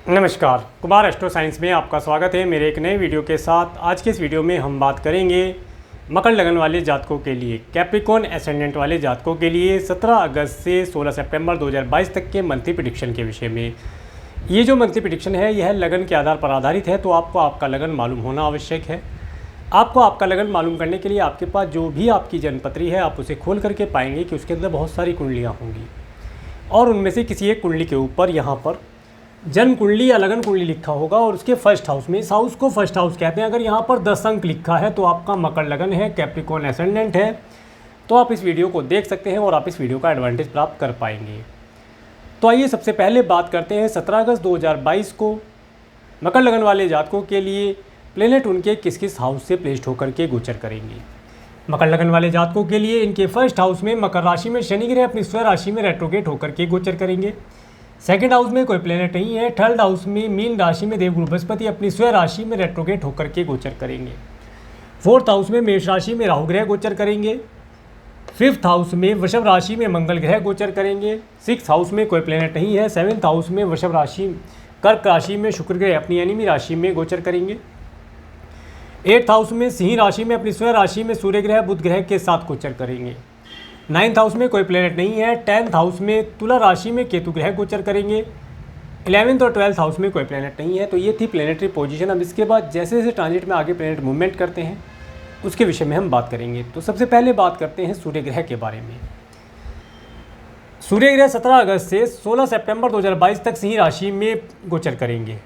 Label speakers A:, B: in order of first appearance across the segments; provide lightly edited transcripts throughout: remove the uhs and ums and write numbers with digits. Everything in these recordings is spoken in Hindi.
A: नमस्कार, कुमार एस्ट्रो साइंस में आपका स्वागत है मेरे एक नए वीडियो के साथ। आज के इस वीडियो में हम बात करेंगे मकर लगन वाले जातकों के लिए, कैप्रिकॉर्न एसेंडेंट वाले जातकों के लिए 17 अगस्त से 16 सितंबर 2022 तक के मंथली प्रेडिक्शन के विषय में। ये जो मंथली प्रेडिक्शन है यह लगन के आधार पर आधारित है, तो आपको आपका लगन मालूम होना आवश्यक है। आपको आपका लगन मालूम करने के लिए आपके पास जो भी आपकी जन्मपत्री है आप उसे खोल करके पाएंगे कि उसके अंदर बहुत सारी कुंडलियाँ होंगी और उनमें से किसी एक कुंडली के ऊपर यहाँ पर जन्म कुंडली या लगन कुंडली लिखा होगा और उसके फर्स्ट हाउस में, इस हाउस को फर्स्ट हाउस कहते हैं। अगर यहाँ पर 10 अंक लिखा है तो आपका मकर लगन है, कैप्रिकॉर्न एसेंडेंट है। तो आप इस वीडियो को देख सकते हैं और आप इस वीडियो का एडवांटेज प्राप्त कर पाएंगे। तो आइए सबसे पहले बात करते हैं 17 अगस्त 2022 को मकर लगन वाले जातकों के लिए प्लेनेट उनके किस किस हाउस से प्लेस्ड होकर के गोचर करेंगे। मकर लगन वाले जातकों के लिए इनके फर्स्ट हाउस में मकर राशि में शनि ग्रह अपनी स्व राशि में रेट्रोगेट होकर के गोचर करेंगे। सेकंड हाउस में कोई प्लेनेट नहीं है। थर्ड हाउस में मीन राशि में देवगुरु बृहस्पति अपनी स्व राशि में रेट्रोगेट होकर के गोचर करेंगे। फोर्थ हाउस में मेष राशि में राहु ग्रह गोचर करेंगे। फिफ्थ हाउस में वृषभ राशि में मंगल ग्रह गोचर करेंगे। सिक्स हाउस में कोई प्लेनेट नहीं है। सेवन्थ हाउस में वृषभ राशि कर्क राशि में शुक्र ग्रह अपनी एनिमी राशि में गोचर करेंगे। एट्थ हाउस में सिंह राशि में अपनी स्व राशि में सूर्य ग्रह बुध ग्रह के साथ गोचर करेंगे। नाइन्थ हाउस में कोई प्लेनेट नहीं है। 10th हाउस में तुला राशि में केतु ग्रह गोचर करेंगे। 11th और 12th हाउस में कोई प्लेनेट नहीं है। तो ये थी प्लेनेटरी पोजीशन। अब इसके बाद जैसे जैसे ट्रांजिट में आगे प्लेनेट मूवमेंट करते हैं उसके विषय में हम बात करेंगे। तो सबसे पहले बात करते हैं सूर्य ग्रह के बारे में। सूर्य ग्रह 17 अगस्त से 16 सितंबर 2022 तक सिंह राशि में गोचर करेंगे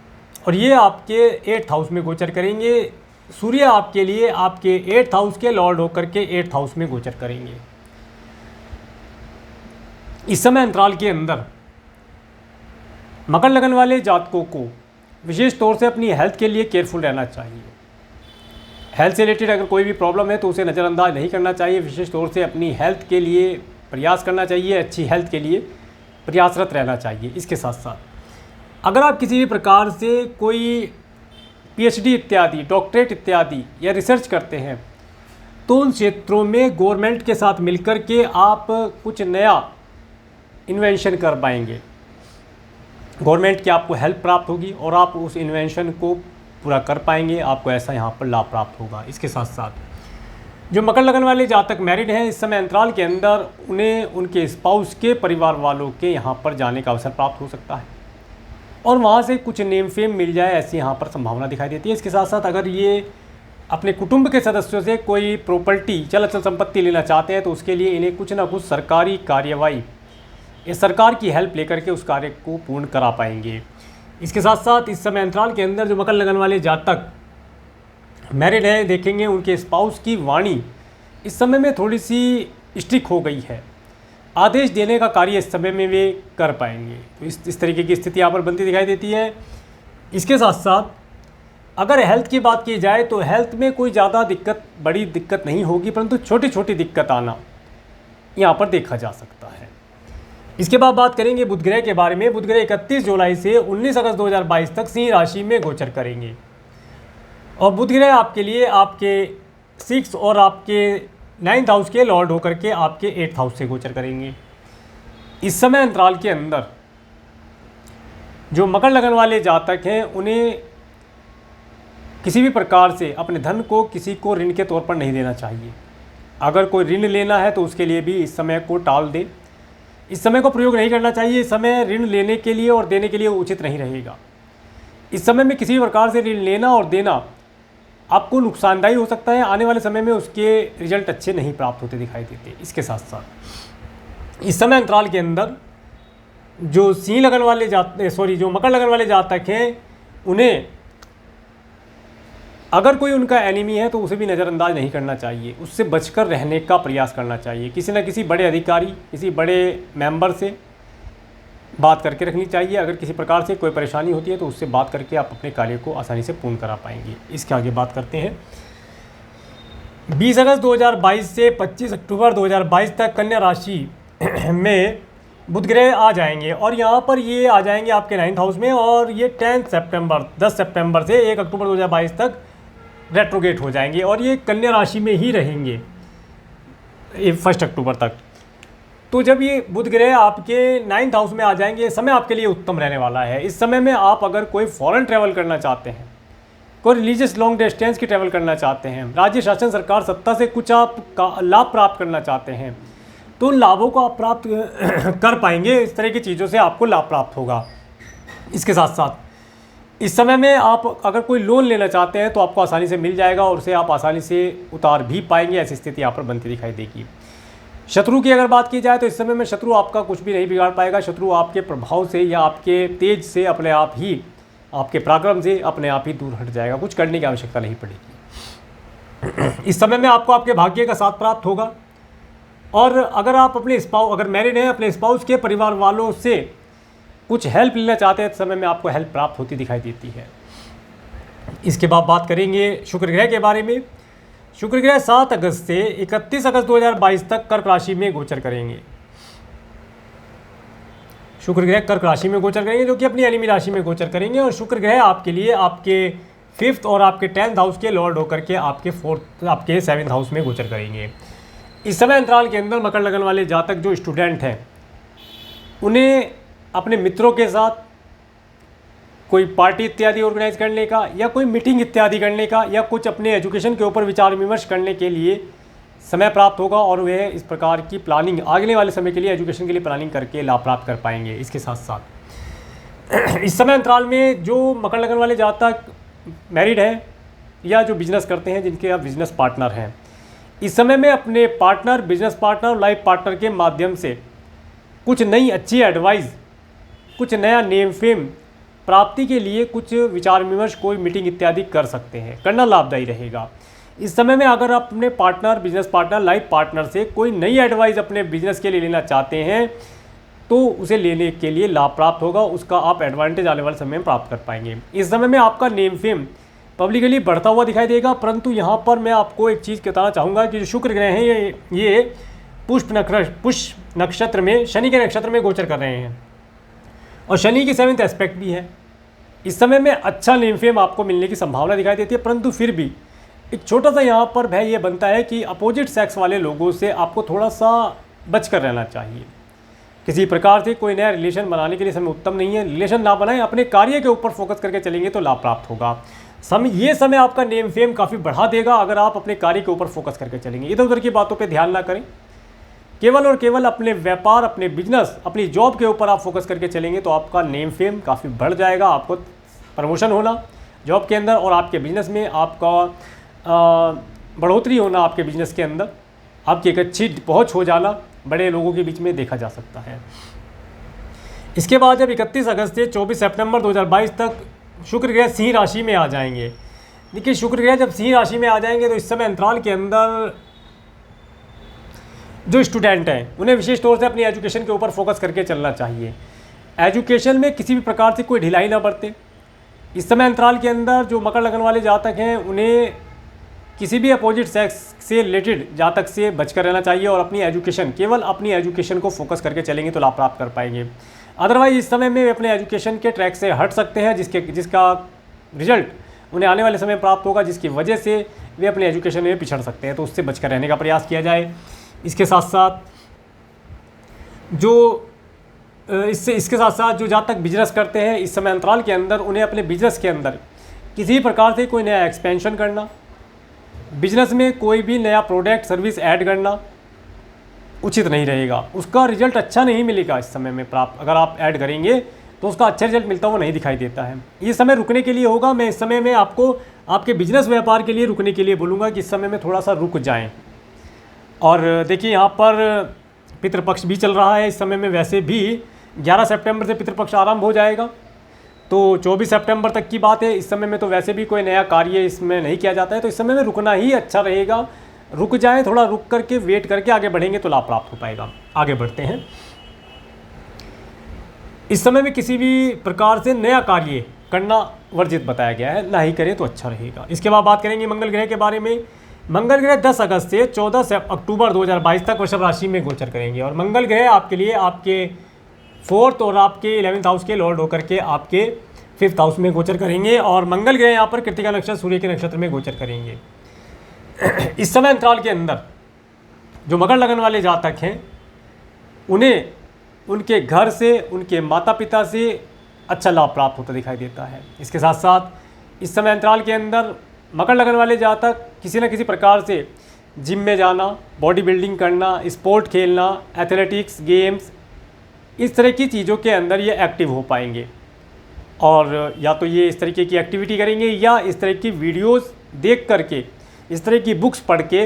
A: और ये आपके 8th हाउस में गोचर करेंगे। सूर्य आपके लिए आपके 8th हाउस के लॉर्ड होकर के 8th हाउस में गोचर करेंगे। इस समय अंतराल के अंदर मकर लगन वाले जातकों को विशेष तौर से अपनी हेल्थ के लिए केयरफुल रहना चाहिए। हेल्थ से रिलेटेड अगर कोई भी प्रॉब्लम है तो उसे नज़रअंदाज नहीं करना चाहिए। विशेष तौर से अपनी हेल्थ के लिए प्रयास करना चाहिए, अच्छी हेल्थ के लिए प्रयासरत रहना चाहिए। इसके साथ साथ अगर आप किसी भी प्रकार से कोई PhD इत्यादि, डॉक्टरेट इत्यादि या रिसर्च करते हैं तो उन क्षेत्रों में गवर्नमेंट के साथ मिलकर के आप कुछ नया इन्वेंशन कर पाएंगे। गवर्नमेंट की आपको हेल्प प्राप्त होगी और आप उस इन्वेंशन को पूरा कर पाएंगे। आपको ऐसा यहाँ पर लाभ प्राप्त होगा। इसके साथ साथ जो मकर लगन वाले जातक मैरिड हैं इस समय अंतराल के अंदर उन्हें उनके स्पाउस के परिवार वालों के यहाँ पर जाने का अवसर प्राप्त हो सकता है और वहाँ से कुछ नेम फेम मिल जाए, ऐसी यहाँ पर संभावना दिखाई देती है। इसके साथ साथ अगर ये अपने कुटुंब के सदस्यों से कोई प्रॉपर्टी, चल अचल संपत्ति लेना चाहते हैं तो उसके लिए इन्हें कुछ ना कुछ सरकारी कार्यवाही ये सरकार की हेल्प लेकर के उस कार्य को पूर्ण करा पाएंगे। इसके साथ साथ इस समय अंतराल के अंदर जो मकर लगन वाले जातक मैरिड हैं देखेंगे उनके स्पाउस की वाणी इस समय में थोड़ी सी स्ट्रिक्ट हो गई है। आदेश देने का कार्य इस समय में वे कर पाएंगे। तो इस तरीके की स्थिति यहाँ पर बनती दिखाई देती है। इसके साथ साथ अगर हेल्थ की बात की जाए तो हेल्थ में कोई ज़्यादा दिक्कत, बड़ी दिक्कत नहीं होगी, परंतु छोटी छोटी दिक्कत आना यहाँ पर देखा जा सकता है। इसके बाद बात करेंगे बुध ग्रह के बारे में। बुध ग्रह 31 जुलाई से 19 अगस्त 2022 तक सिंह राशि में गोचर करेंगे और बुध ग्रह आपके लिए आपके 6 और आपके 9th हाउस के लॉर्ड होकर के आपके 8th हाउस से गोचर करेंगे। इस समय अंतराल के अंदर जो मकर लगन वाले जातक हैं उन्हें किसी भी प्रकार से अपने धन को किसी को ऋण के तौर पर नहीं देना चाहिए। अगर कोई ऋण लेना है तो उसके लिए भी इस समय को टाल दे। इस समय को प्रयोग नहीं करना चाहिए। इस समय ऋण लेने के लिए और देने के लिए उचित नहीं रहेगा। इस समय में किसी भी प्रकार से ऋण लेना और देना आपको नुकसानदायी हो सकता है। आने वाले समय में उसके रिजल्ट अच्छे नहीं प्राप्त होते दिखाई देते। इसके साथ साथ इस समय अंतराल के अंदर जो सिंह लगन वाले जो मकर लगन वाले जातक हैं उन्हें अगर कोई उनका एनिमी है तो उसे भी नज़रअंदाज नहीं करना चाहिए। उससे बचकर रहने का प्रयास करना चाहिए। किसी न किसी बड़े अधिकारी, किसी बड़े मेंबर से बात करके रखनी चाहिए। अगर किसी प्रकार से कोई परेशानी होती है तो उससे बात करके आप अपने कार्य को आसानी से पूर्ण करा पाएंगे। इसके आगे बात करते हैं 20 अगस्त 2022 से 25 अक्टूबर 2022 तक कन्या राशि में बुध ग्रह आ जाएंगे और यहाँ पर ये आ जाएंगे आपके 9th हाउस में और ये 10 सितंबर से 1 अक्टूबर 2022 तक रेट्रोगेट हो जाएंगे और ये कन्या राशि में ही रहेंगे 1 अक्टूबर तक। तो जब ये बुध ग्रह आपके 9th हाउस में आ जाएंगे, समय आपके लिए उत्तम रहने वाला है। इस समय में आप अगर कोई फॉरेन ट्रैवल करना चाहते हैं, कोई रिलीजियस लॉन्ग डिस्टेंस की ट्रैवल करना चाहते हैं, राज्य शासन सरकार सत्ता से कुछ आप लाभ प्राप्त करना चाहते हैं, तो उन लाभों को आप प्राप्त कर पाएंगे। इस तरह की चीज़ों से आपको लाभ प्राप्त होगा। इसके साथ साथ इस समय में आप अगर कोई लोन लेना चाहते हैं तो आपको आसानी से मिल जाएगा और उसे आप आसानी से उतार भी पाएंगे। ऐसी स्थिति यहाँ पर बनती दिखाई देगी। शत्रु की अगर बात की जाए तो इस समय में शत्रु आपका कुछ भी नहीं बिगाड़ पाएगा। शत्रु आपके प्रभाव से या आपके तेज से अपने आप ही, आपके पराक्रम से अपने आप ही दूर हट जाएगा। कुछ करने की आवश्यकता नहीं पड़ेगी। इस समय में आपको आपके भाग्य का साथ प्राप्त होगा। और अगर आप अगर मैरिड हैं, अपने स्पाउस के परिवार वालों से कुछ हेल्प लेना चाहते हैं, इस समय में आपको हेल्प प्राप्त होती दिखाई देती है। इसके बाद बात करेंगे शुक्र ग्रह के बारे में। शुक्र ग्रह 7 अगस्त से 31 अगस्त 2022 तक कर्क राशि में गोचर करेंगे। शुक्र ग्रह कर्क राशि में गोचर करेंगे, जो कि अपनी एनिमी राशि में गोचर करेंगे। और शुक्र ग्रह आपके लिए आपके 5th और आपके 10th हाउस के लॉर्ड होकर के आपके 7th हाउस में गोचर करेंगे। इस समय अंतराल के अंदर मकर लगन वाले जातक जो स्टूडेंट हैं, उन्हें अपने मित्रों के साथ कोई पार्टी इत्यादि ऑर्गेनाइज करने का या कोई मीटिंग इत्यादि करने का या कुछ अपने एजुकेशन के ऊपर विचार विमर्श करने के लिए समय प्राप्त होगा और वे इस प्रकार की प्लानिंग आगे वाले समय के लिए एजुकेशन के लिए प्लानिंग करके लाभ प्राप्त कर पाएंगे। इसके साथ साथ इस समय अंतराल में जो मकर लगन वाले जातक मैरिड हैं या जो बिजनेस करते हैं, जिनके आप बिजनेस पार्टनर हैं, इस समय में अपने पार्टनर, बिजनेस पार्टनर और लाइफ पार्टनर के माध्यम से कुछ नई अच्छी एडवाइस, कुछ नया नेम फेम प्राप्ति के लिए कुछ विचार विमर्श, कोई मीटिंग इत्यादि कर सकते हैं। करना लाभदायी रहेगा। इस समय में अगर आप अपने partner, business partner, life partner से कोई नई एडवाइस अपने बिजनेस के लिए लेना चाहते हैं तो उसे लेने के लिए लाभ प्राप्त होगा। उसका आप एडवांटेज आने वाले समय में प्राप्त कर पाएंगे। इस समय में आपका नेम फेम पब्लिकली बढ़ता हुआ दिखाई देगा। परंतु यहाँ पर मैं आपको एक चीज़ बताना चाहूँगा कि जो शुक्र ग्रह हैं ये पुष्प नक्षत्र में, शनि के नक्षत्र में गोचर कर रहे हैं और शनि की 7th एस्पेक्ट भी है। इस समय में अच्छा नेम फेम आपको मिलने की संभावना दिखाई देती है। परंतु फिर भी एक छोटा सा यहाँ पर भय ये बनता है कि अपोजिट सेक्स वाले लोगों से आपको थोड़ा सा बच कर रहना चाहिए। किसी प्रकार से कोई नया रिलेशन बनाने के लिए समय उत्तम नहीं है। रिलेशन ना बनाएं, अपने कार्य के ऊपर फोकस करके चलेंगे तो लाभ प्राप्त होगा। ये समय आपका नेम फेम काफ़ी बढ़ा देगा अगर आप अपने कार्य के ऊपर फोकस करके चलेंगे। इधर उधर की बातों पर ध्यान ना करें, केवल और केवल अपने व्यापार, अपने बिजनेस, अपनी जॉब के ऊपर आप फोकस करके चलेंगे तो आपका नेम फेम काफ़ी बढ़ जाएगा। आपको प्रमोशन होना जॉब के अंदर और आपके बिजनेस में आपका बढ़ोतरी होना, आपके बिजनेस के अंदर आपकी एक अच्छी पहुंच हो जाना बड़े लोगों के बीच में देखा जा सकता है। इसके बाद जब 31 अगस्त से 24 सितंबर 2022 तक शुक्र ग्रह सिंह राशि में आ जाएंगे। देखिए, शुक्र ग्रह जब सिंह राशि में आ जाएंगे तो इस समय अंतराल के अंदर जो स्टूडेंट हैं उन्हें विशेष तौर से अपनी एजुकेशन के ऊपर फोकस करके चलना चाहिए। एजुकेशन में किसी भी प्रकार से कोई ढिलाई ना बरते। इस समय अंतराल के अंदर जो मकर लगन वाले जातक हैं उन्हें किसी भी अपोजिट सेक्स से रिलेटेड जातक से बचकर रहना चाहिए और अपनी एजुकेशन, केवल अपनी एजुकेशन को फोकस करके चलेंगे तो लाभ प्राप्त कर पाएंगे। अदरवाइज इस समय में वे अपने एजुकेशन के ट्रैक से हट सकते हैं, जिसका रिजल्ट उन्हें आने वाले समय प्राप्त होगा, जिसकी वजह से वे अपने एजुकेशन में पिछड़ सकते हैं। तो उससे बचकर रहने का प्रयास किया जाए। इसके साथ साथ जो जातक बिजनेस करते हैं इस समय अंतराल के अंदर उन्हें अपने बिजनेस के अंदर किसी प्रकार से कोई नया एक्सपेंशन करना, बिजनेस में कोई भी नया प्रोडक्ट सर्विस ऐड करना उचित नहीं रहेगा। उसका रिजल्ट अच्छा नहीं मिलेगा इस समय में प्राप्त। अगर आप ऐड करेंगे तो उसका अच्छा रिजल्ट मिलता हुआ नहीं दिखाई देता है। ये समय रुकने के लिए होगा। मैं इस समय में आपको आपके बिजनेस व्यापार के लिए रुकने के लिए बोलूँगा कि इस समय में थोड़ा सा रुक जाएँ। और देखिए, यहाँ पर पितृपक्ष भी चल रहा है इस समय में। वैसे भी 11 सितंबर से पितृपक्ष आरंभ हो जाएगा, तो 24 सितंबर तक की बात है। इस समय में तो वैसे भी कोई नया कार्य इसमें नहीं किया जाता है, तो इस समय में रुकना ही अच्छा रहेगा। रुक जाएं, थोड़ा रुक करके वेट करके आगे बढ़ेंगे तो लाभ प्राप्त हो पाएगा। आगे बढ़ते हैं। इस समय में किसी भी प्रकार से नया कार्य करना वर्जित बताया गया है, ना ही करें तो अच्छा रहेगा। इसके बाद बात करेंगे मंगल ग्रह के बारे में। मंगल ग्रह 10 अगस्त से 14 अक्टूबर 2022 तक वृषभ राशि में गोचर करेंगे और मंगल ग्रह आपके लिए आपके 4th और आपके 11th हाउस के लॉर्ड होकर के आपके 5th हाउस में गोचर करेंगे। और मंगल ग्रह यहाँ पर कृतिका नक्षत्र, सूर्य के नक्षत्र में गोचर करेंगे। इस समय अंतराल के अंदर जो मकर लगन वाले जातक हैं उन्हें उनके घर से, उनके माता पिता से अच्छा लाभ प्राप्त होता दिखाई देता है। इसके साथ साथ इस समय अंतराल के अंदर मकर लगन वाले जातक किसी न किसी प्रकार से जिम में जाना, बॉडी बिल्डिंग करना, स्पोर्ट खेलना, एथलेटिक्स, गेम्स, इस तरह की चीज़ों के अंदर ये एक्टिव हो पाएंगे। और या तो ये इस तरीके की एक्टिविटी करेंगे या इस तरह की वीडियोस देख करके, इस तरह की बुक्स पढ़ के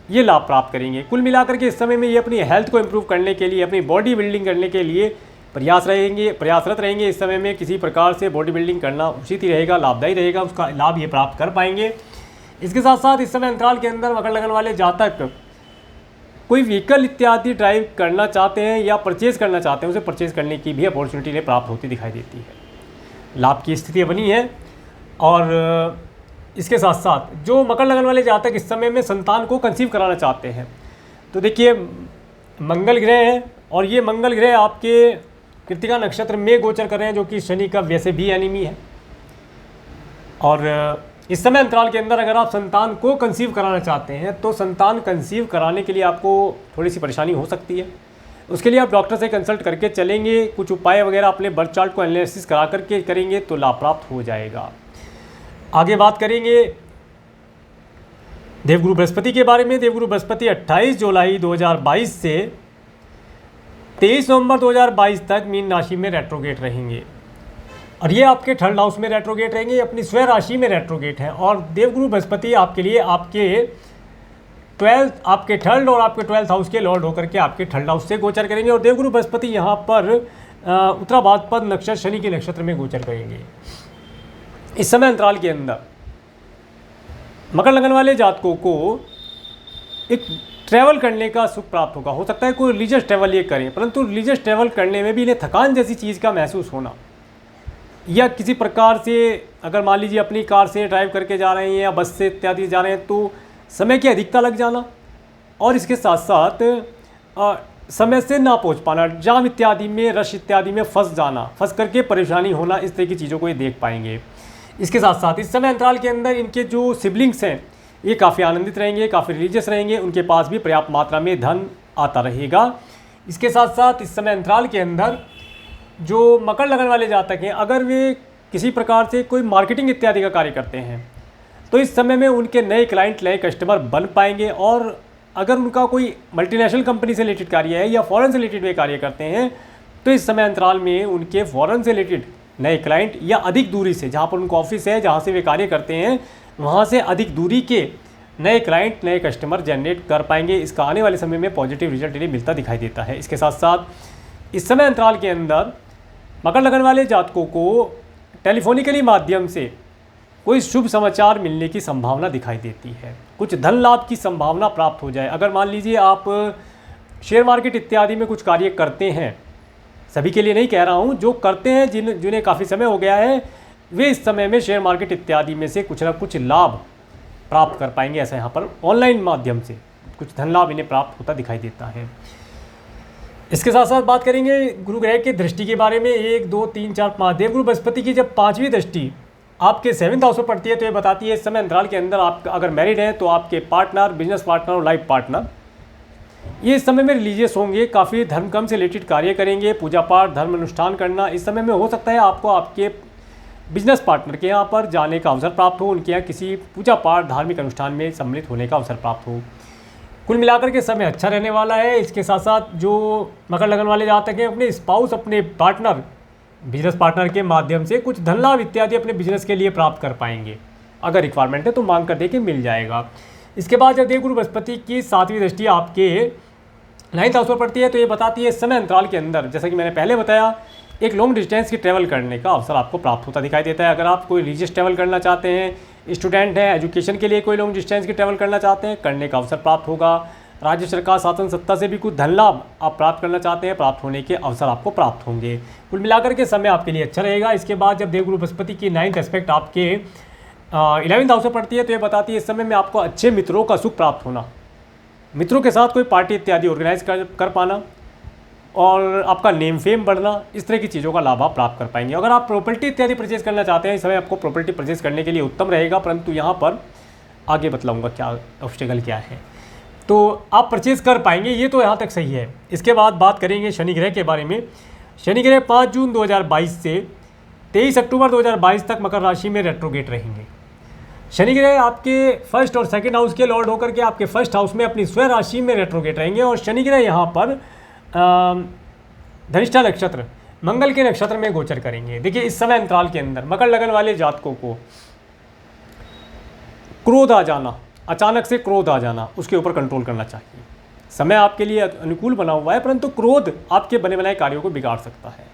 A: ये लाभ प्राप्त करेंगे। कुल मिलाकर के इस समय में ये अपनी हेल्थ को इम्प्रूव करने के लिए, अपनी बॉडी बिल्डिंग करने के लिए प्रयासरत रहेंगे। इस समय में किसी प्रकार से बॉडी बिल्डिंग करना उचित ही रहेगा, लाभदायी रहेगा, उसका लाभ ये प्राप्त कर पाएंगे। इसके साथ साथ इस समय अंतराल के अंदर मकर लगन वाले जातक कोई व्हीकल इत्यादि ड्राइव करना चाहते हैं या परचेज़ करना चाहते हैं, उसे परचेज़ करने की भी अपॉर्चुनिटी इन्हें प्राप्त होती दिखाई देती है। लाभ की स्थिति बनी है। और इसके साथ साथ जो मकर लगन वाले जातक इस समय में संतान को कंसीव कराना चाहते हैं, तो देखिए मंगल ग्रह है और ये मंगल ग्रह आपके कृतिका नक्षत्र में गोचर कर रहे हैं, जो कि शनि का वैसे भी एनिमी है। और इस समय अंतराल के अंदर अगर आप संतान को कंसीव कराना चाहते हैं तो संतान कंसीव कराने के लिए आपको थोड़ी सी परेशानी हो सकती है। उसके लिए आप डॉक्टर से कंसल्ट करके चलेंगे, कुछ उपाय वगैरह अपने बर्थ चार्ट को एनालिसिस करा करके करेंगे तो लाभ प्राप्त हो जाएगा। आगे बात करेंगे देवगुरु बृहस्पति के बारे में। देवगुरु बृहस्पति 28 जुलाई 2022 से 23 नवंबर 2022 तक मीन राशि में रेट्रोगेट रहेंगे और ये आपके थर्ड हाउस में रेट्रोगेट रहेंगे, अपनी स्वयं राशि में रेट्रोगेट हैं। और देवगुरु बृहस्पति आपके लिए आपके थर्ड और आपके 12th हाउस के लॉर्ड होकर के आपके थर्ड हाउस से गोचर करेंगे। और देवगुरु बृहस्पति यहाँ पर उत्तरा भाद्रपद नक्षत्र शनि के नक्षत्र में गोचर करेंगे। इस समय अंतराल के अंदर मकर लगन वाले जातकों को एक ट्रैवल करने का सुख प्राप्त होगा। हो सकता है कोई रिलीजियस ट्रैवल ये करें, परंतु रिलीजियस ट्रैवल करने में भी इन्हें थकान जैसी चीज़ का महसूस होना, या किसी प्रकार से अगर मान लीजिए अपनी कार से ड्राइव करके जा रहे हैं या बस से इत्यादि जा रहे हैं तो समय की अधिकता लग जाना, और इसके साथ साथ समय से ना पहुंच पाना, जाम इत्यादि में, रश इत्यादि में फंस जाना, फंस करके परेशानी होना, इस तरह की चीज़ों को ये देख पाएंगे। इसके साथ साथ इस समय अंतराल के अंदर इनके जो सिबलिंग्स हैं ये काफ़ी आनंदित रहेंगे, काफ़ी रिलीजियस रहेंगे, उनके पास भी पर्याप्त मात्रा में धन आता रहेगा। इसके साथ साथ इस समय अंतराल के अंदर जो मकर लगन वाले जातक हैं, अगर वे किसी प्रकार से कोई मार्केटिंग इत्यादि का कार्य करते हैं तो इस समय में उनके नए क्लाइंट, नए कस्टमर बन पाएंगे। और अगर उनका कोई मल्टीनेशनल कंपनी से रिलेटेड कार्य है या फॉरेन से रिलेटेड वे कार्य करते हैं तो इस समय अंतराल में उनके फॉरेन से रिलेटेड नए क्लाइंट या अधिक दूरी से, जहाँ पर उनका ऑफिस है, जहाँ से वे कार्य करते हैं, वहाँ से अधिक दूरी के नए क्लाइंट, नए कस्टमर जनरेट कर पाएंगे। इसका आने वाले समय में पॉजिटिव रिजल्ट इन्हें मिलता दिखाई देता है। इसके साथ साथ इस समय अंतराल के अंदर मकर लगन वाले जातकों को टेलीफोनिकली माध्यम से कोई शुभ समाचार मिलने की संभावना दिखाई देती है। कुछ धन लाभ की संभावना प्राप्त हो जाए। अगर मान लीजिए आप शेयर मार्केट इत्यादि में कुछ कार्य करते हैं, सभी के लिए नहीं कह रहा हूँ, जो करते हैं, जिन्हें काफ़ी समय हो गया है, वे इस समय में शेयर मार्केट इत्यादि में से कुछ ना कुछ लाभ प्राप्त कर पाएंगे। ऐसा यहाँ पर ऑनलाइन माध्यम से कुछ धन लाभ इन्हें प्राप्त होता दिखाई देता है। इसके साथ साथ बात करेंगे गुरु ग्रह की दृष्टि के बारे में। 1, 2, 3, 4, 5 देवगुरु बृहस्पति की जब 5वीं दृष्टि आपके 7th हाउस पर पड़ती है तो ये बताती है इस समय अंतराल के अंदर आप अगर मैरिड हैं तो आपके पार्टनर, बिजनेस पार्टनर और लाइफ पार्टनर ये इस समय में रिलीजियस होंगे, काफ़ी धर्म कर्म से रिलेटेड कार्य करेंगे, पूजा पाठ, धर्म अनुष्ठान करना। इस समय में हो सकता है आपको आपके बिजनेस पार्टनर के यहाँ पर जाने का अवसर प्राप्त हो, उनके यहाँ किसी पूजा पाठ, धार्मिक अनुष्ठान में सम्मिलित होने का अवसर प्राप्त हो। कुल मिलाकर के समय अच्छा रहने वाला है। इसके साथ साथ जो मकर लगन वाले जातक हैं अपने स्पाउस, अपने पार्टनर, बिजनेस पार्टनर के माध्यम से कुछ धन लाभ इत्यादि अपने बिजनेस के लिए प्राप्त कर पाएंगे। अगर रिक्वायरमेंट है तो मांग कर दे के मिल जाएगा। इसके बाद जब देवगुरु बृहस्पति की 7वीं दृष्टि आपके 9th हाउस पर पड़ती है तो ये बताती है इस समय अंतराल के अंदर, जैसा कि मैंने पहले बताया, एक लॉन्ग डिस्टेंस की ट्रैवल करने का अवसर आपको प्राप्त होता दिखाई देता है। अगर आप कोई रिलीजियस ट्रैवल करना चाहते हैं, स्टूडेंट हैं, एजुकेशन के लिए कोई लॉन्ग डिस्टेंस की ट्रैवल करना चाहते हैं, करने का अवसर प्राप्त होगा। राज्य सरकार, शासन सत्ता से भी कुछ धन लाभ आप प्राप्त करना चाहते हैं, प्राप्त होने के अवसर आपको प्राप्त होंगे। कुल मिलाकर के समय आपके लिए अच्छा रहेगा। इसके बाद जब देवगुरु बृहस्पति की 9th एस्पेक्ट आपके 11th हाउस में पड़ती है तो ये बताती है इस समय में आपको अच्छे मित्रों का सुख प्राप्त होना, मित्रों के साथ कोई पार्टी इत्यादि ऑर्गेनाइज कर पाना और आपका नेम फेम बढ़ना, इस तरह की चीज़ों का लाभ आप प्राप्त कर पाएंगे। अगर आप प्रॉपर्टी इत्यादि परचेज करना चाहते हैं इस समय आपको प्रॉपर्टी परचेज करने के लिए उत्तम रहेगा, परंतु यहाँ पर आगे बतलाऊँगा क्या ऑब्स्टेकल क्या है। तो आप परचेज कर पाएंगे, ये तो यहाँ तक सही है। इसके बाद बात करेंगे शनि ग्रह के बारे में। शनि ग्रह 5 जून 2022 से 23 अक्टूबर 2022 तक मकर राशि में रेट्रोगेट रहेंगे। शनि ग्रह आपके फर्स्ट और सेकंड हाउस के लॉर्ड होकर के आपके फर्स्ट हाउस में अपनी स्वयं राशि में रेट्रोगेट रहेंगे। और शनि ग्रह यहाँ पर धनिष्ठा नक्षत्र मंगल के नक्षत्र में गोचर करेंगे। देखिए इस समय अंतराल के अंदर मकर लगन वाले जातकों को क्रोध आ जाना, अचानक से क्रोध आ जाना, उसके ऊपर कंट्रोल करना चाहिए। समय आपके लिए अनुकूल बना हुआ है, परंतु क्रोध आपके बने बनाए कार्यों को बिगाड़ सकता है।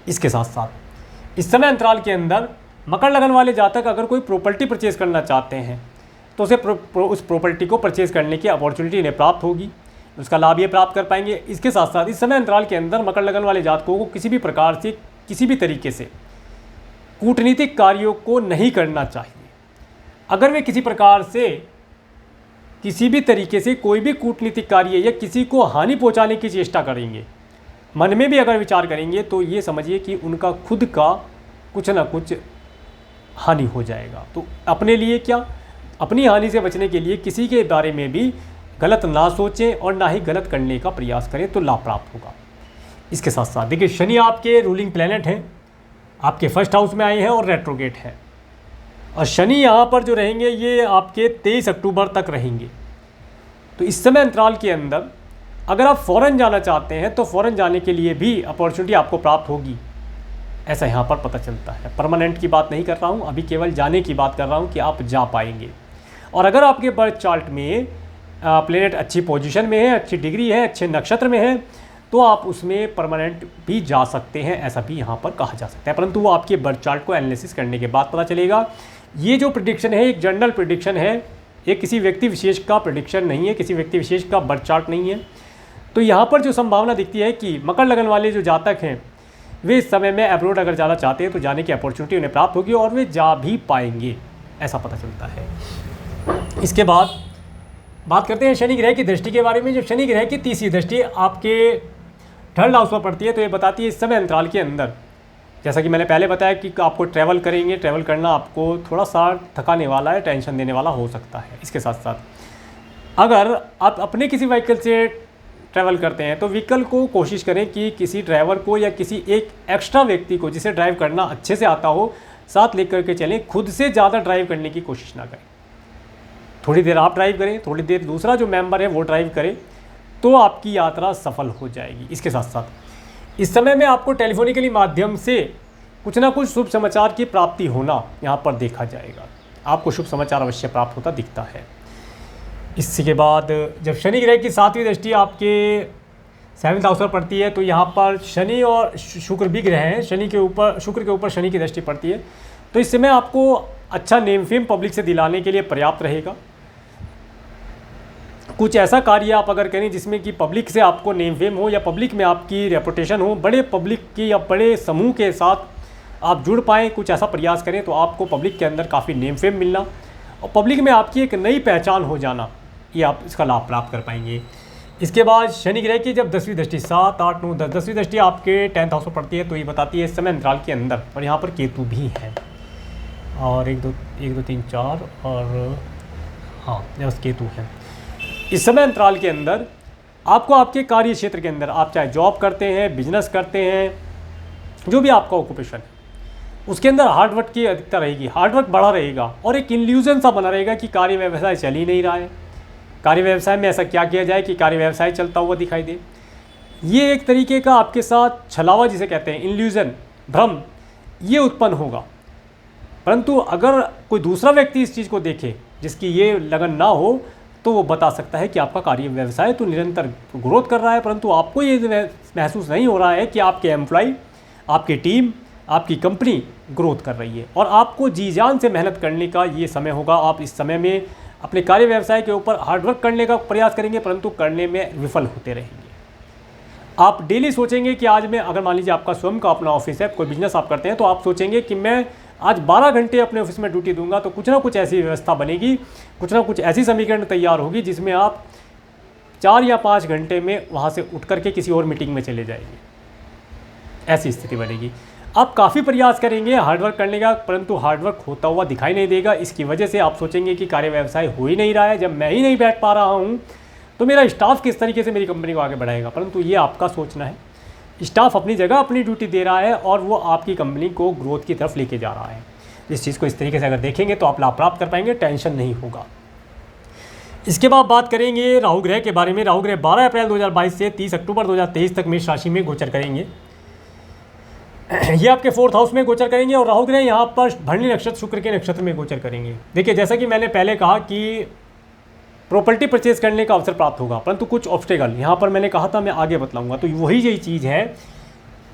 A: इसके साथ साथ इस समय अंतराल के अंदर मकर लगन वाले जातक अगर कोई प्रॉपर्टी परचेज करना चाहते हैं तो उसे उस प्रॉपर्टी को परचेज करने की अपॉर्चुनिटी इन्हें प्राप्त होगी, उसका लाभ ये प्राप्त कर पाएंगे। इसके साथ साथ इस समय अंतराल के अंदर मकर लगन वाले जातकों को किसी भी प्रकार से, किसी भी तरीके से कूटनीतिक कार्यों को नहीं करना चाहिए। अगर वे किसी प्रकार से, किसी भी तरीके से कोई भी कूटनीतिक कार्य या किसी को हानि पहुंचाने की चेष्टा करेंगे, मन में भी अगर विचार करेंगे, तो ये समझिए कि उनका खुद का कुछ ना कुछ हानि हो जाएगा। तो अपने लिए क्या, अपनी हानि से बचने के लिए किसी के बारे में भी गलत ना सोचें और ना ही गलत करने का प्रयास करें, तो लाभ प्राप्त होगा। इसके साथ साथ देखिए शनि आपके रूलिंग प्लैनेट हैं, आपके फर्स्ट हाउस में आए हैं और रेट्रोगेट है। और शनि यहाँ पर जो रहेंगे ये आपके 23 अक्टूबर तक रहेंगे। तो इस समय अंतराल के अंदर अगर आप फ़ौरन जाना चाहते हैं तो फ़ौरन जाने के लिए भी अपॉर्चुनिटी आपको प्राप्त होगी, ऐसा यहाँ पर पता चलता है। परमानेंट की बात नहीं कर रहा हूँ, अभी केवल जाने की बात कर रहा हूँ कि आप जा पाएंगे। और अगर आपके बर्थ चार्ट में प्लेनेट अच्छी पोजीशन में है, अच्छी डिग्री है, अच्छे नक्षत्र में है, तो आप उसमें परमानेंट भी जा सकते हैं, ऐसा भी यहाँ पर कहा जा सकता है। परंतु वो आपके बर्थ चार्ट को एनालिसिस करने के बाद पता चलेगा। ये जो प्रेडिक्शन है एक जनरल प्रेडिक्शन है, ये किसी व्यक्ति विशेष का प्रेडिक्शन नहीं है, किसी व्यक्ति विशेष का बर्थ चार्ट नहीं है। तो यहाँ पर जो संभावना दिखती है कि मकर लगन वाले जो जातक हैं वे इस समय में अब्रॉड अगर जाना चाहते हैं तो जाने की अपॉर्चुनिटी उन्हें प्राप्त होगी और वे जा भी पाएंगे, ऐसा पता चलता है। इसके बाद बात करते हैं शनि ग्रह की दृष्टि के बारे में। जब शनि ग्रह की तीसरी दृष्टि आपके थर्ड हाउस पर पड़ती है तो ये बताती है इस समय अंतराल के अंदर, जैसा कि मैंने पहले बताया कि आपको ट्रैवल करेंगे, ट्रैवल करना आपको थोड़ा सा थकाने वाला है, टेंशन देने वाला हो सकता है। इसके साथ साथ अगर आप अपने किसी व्हीकल से ट्रैवल करते हैं तो व्हीकल को कोशिश करें कि किसी ड्राइवर को या किसी एक एक्स्ट्रा व्यक्ति को जिसे ड्राइव करना अच्छे से आता हो साथ लेकर के चलें। खुद से ज़्यादा ड्राइव करने की कोशिश ना करें। थोड़ी देर आप ड्राइव करें, थोड़ी देर दूसरा जो मेंबर है वो ड्राइव करे, तो आपकी यात्रा सफल हो जाएगी। इसके साथ साथ इस समय में आपको टेलीफोनिकली माध्यम से कुछ ना कुछ शुभ समाचार की प्राप्ति होना यहाँ पर देखा जाएगा। आपको शुभ समाचार अवश्य प्राप्त होता दिखता है। इसके बाद जब शनि ग्रह की सातवीं दृष्टि आपके 7वें हाउस पर पड़ती है तो यहाँ पर शनि और शुक्र भी ग्रह हैं। शनि के ऊपर, शुक्र के ऊपर शनि की दृष्टि पड़ती है, तो इस समय आपको अच्छा नेम फेम पब्लिक से दिलाने के लिए पर्याप्त रहेगा। कुछ ऐसा कार्य आप अगर करें जिसमें कि पब्लिक से आपको नेम फेम हो या पब्लिक में आपकी रेपुटेशन हो, बड़े पब्लिक की या बड़े समूह के साथ आप जुड़ पाएँ, कुछ ऐसा प्रयास करें तो आपको पब्लिक के अंदर काफ़ी नेम फेम मिलना और पब्लिक में आपकी एक नई पहचान हो जाना, ये आप इसका लाभ प्राप्त कर पाएंगे। इसके बाद शनि ग्रह की जब 10वीं दृष्टि 7, 8, 9, 10 10वीं दृष्टि आपके 10th हाउस पर पड़ती है तो ये बताती है इस समय अंतराल के अंदर, और यहाँ पर केतु भी है और 1 2 3 4 और हाँ बस केतु है। इस समय अंतराल के अंदर आपको आपके कार्य क्षेत्र के अंदर, आप चाहे जॉब करते हैं, बिजनेस करते हैं, जो भी आपका ऑक्यूपेशन है उसके अंदर हार्डवर्क की अधिकता रहेगी, हार्डवर्क बढ़ा रहेगा और एक इल्यूजन सा बना रहेगा कि कार्य व्यवसाय चल ही नहीं रहा है। कार्य व्यवसाय में ऐसा क्या किया जाए कि कार्य व्यवसाय चलता हुआ दिखाई दे। ये एक तरीके का आपके साथ छलावा जिसे कहते हैं, इल्यूजन, भ्रम, ये उत्पन्न होगा। परंतु अगर कोई दूसरा व्यक्ति इस चीज़ को देखे जिसकी ये लगन ना हो तो वो बता सकता है कि आपका कार्य व्यवसाय तो निरंतर ग्रोथ कर रहा है, परंतु आपको ये महसूस नहीं हो रहा है कि आपके एम्प्लॉय, आपकी टीम, आपकी कंपनी ग्रोथ कर रही है और आपको जी जान से मेहनत करने का ये समय होगा। आप इस समय में अपने कार्य व्यवसाय के ऊपर हार्डवर्क करने का प्रयास करेंगे, परंतु करने में विफल होते रहेंगे। आप डेली सोचेंगे कि आज मैं, अगर मान लीजिए आपका स्वयं का अपना ऑफिस है, कोई बिजनेस आप करते हैं, तो आप सोचेंगे कि मैं आज 12 घंटे अपने ऑफिस में ड्यूटी दूंगा, तो कुछ ना कुछ ऐसी व्यवस्था बनेगी, कुछ ना कुछ ऐसी समीकरण तैयार होगी जिसमें आप 4 या 5 घंटे में वहाँ से उठ करके किसी और मीटिंग में चले जाएंगे। ऐसी स्थिति बनेगी। आप काफ़ी प्रयास करेंगे हार्डवर्क करने का, परंतु हार्डवर्क होता हुआ दिखाई नहीं देगा। इसकी वजह से आप सोचेंगे कि कार्य व्यवसाय हो ही नहीं रहा है। जब मैं ही नहीं बैठ पा रहा हूँ तो मेरा स्टाफ किस तरीके से मेरी कंपनी को आगे बढ़ाएगा, परंतु ये आपका सोचना है। स्टाफ अपनी जगह अपनी ड्यूटी दे रहा है और वो आपकी कंपनी को ग्रोथ की तरफ लेके जा रहा है। इस चीज़ को इस तरीके से अगर देखेंगे तो आप लाभ प्राप्त कर पाएंगे, टेंशन नहीं होगा। इसके बाद बात करेंगे राहु ग्रह के बारे में। राहु ग्रह 12 अप्रैल 2022 से 30 अक्टूबर 2023 तक मेष राशि में गोचर करेंगे। ये आपके 4th हाउस में गोचर करेंगे और राहु ग्रह यहाँ पर भरणी नक्षत्र शुक्र के नक्षत्र में गोचर करेंगे। देखिए, जैसा कि मैंने पहले कहा कि प्रॉपर्टी परचेज करने का अवसर प्राप्त होगा, परंतु कुछ ऑब्स्टेकल यहाँ पर मैंने कहा था, मैं आगे बतलाऊंगा। तो वही यही चीज़ है,